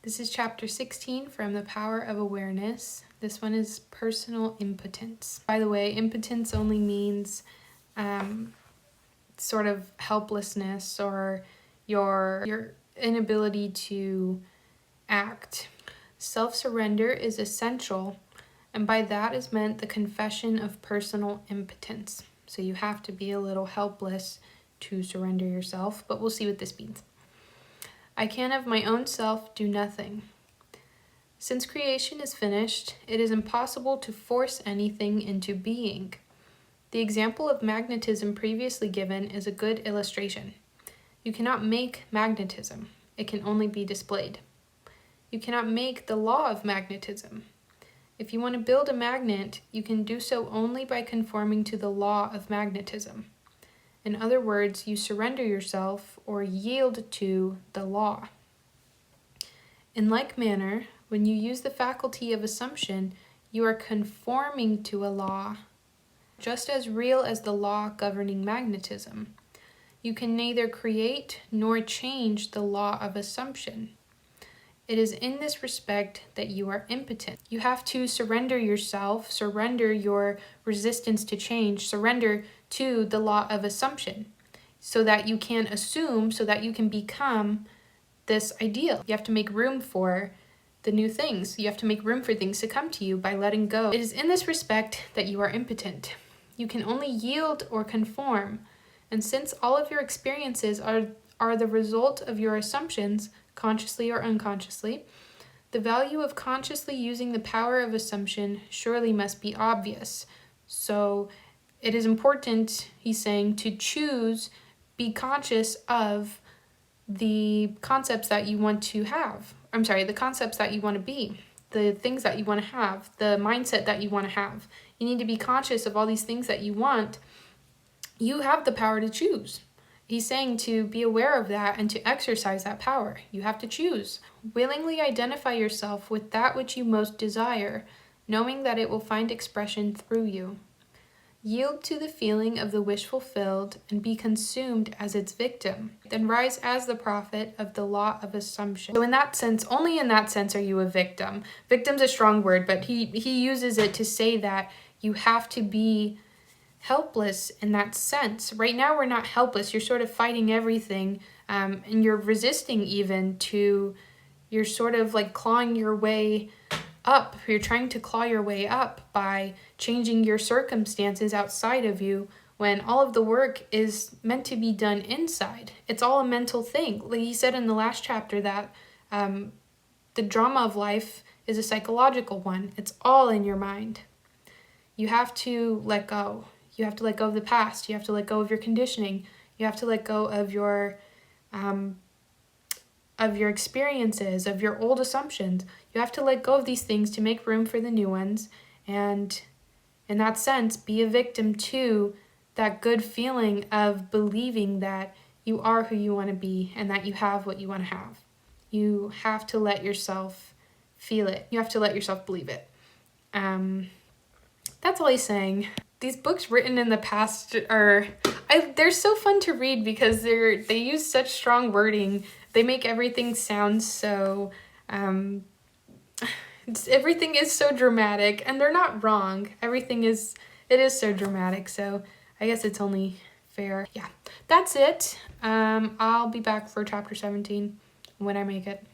This is chapter 16 from The Power of Awareness. This one is personal impotence. By the way, impotence only means sort of helplessness or your inability to act. Self-surrender is essential, and by that is meant the confession of personal impotence. So you have to be a little helpless to surrender yourself, but we'll see what this means. I can of my own self do nothing. Since creation is finished, it is impossible to force anything into being. The example of magnetism previously given is a good illustration. You cannot make magnetism. It can only be displayed. You cannot make the law of magnetism. If you want to build a magnet, you can do so only by conforming to the law of magnetism. In other words, you surrender yourself or yield to the law. In like manner, when you use the faculty of assumption, you are conforming to a law, just as real as the law governing magnetism. You can neither create nor change the law of assumption. It is in this respect that you are impotent. You have to surrender yourself, surrender your resistance to change, surrender to the law of assumption so that you can assume, so that you can become this ideal. You have to make room for the new things. You have to make room for things to come to you by letting go. It is in this respect that you are impotent. You can only yield or conform. And since all of your experiences are the result of your assumptions, consciously or unconsciously, the value of consciously using the power of assumption surely must be obvious. So it is important, he's saying, to choose, be conscious of the concepts that you want to have. The concepts that you want to be, the things that you want to have, the mindset that you want to have. You need to be conscious of all these things that you want. You have the power to choose. He's saying to be aware of that and to exercise that power. You have to choose. Willingly identify yourself with that which you most desire, knowing that it will find expression through you. Yield to the feeling of the wish fulfilled and be consumed as its victim. Then rise as the prophet of the law of assumption. So in that sense, only in that sense are you a victim. Victim's a strong word, but he uses it to say that you have to be helpless in that sense. Right now we're not helpless. You're sort of fighting everything, and you're resisting even to, you're sort of like clawing your way up. You're trying to claw your way up by changing your circumstances outside of you when all of the work is meant to be done inside. It's all a mental thing. Like he said in the last chapter that the drama of life is a psychological one. It's all in your mind. You have to let go. You have to let go of the past. You have to let go of your conditioning. You have to let go of your experiences, of your old assumptions. You have to let go of these things to make room for the new ones. And in that sense, be a victim to that good feeling of believing that you are who you want to be and that you have what you want to have. You have to let yourself feel it. You have to let yourself believe it. That's all he's saying. These books written in the past they're so fun to read because they use such strong wording. They make everything sound so, everything is so dramatic, and they're not wrong. It is so dramatic, so I guess it's only fair. Yeah, that's it. I'll be back for chapter 17 when I make it.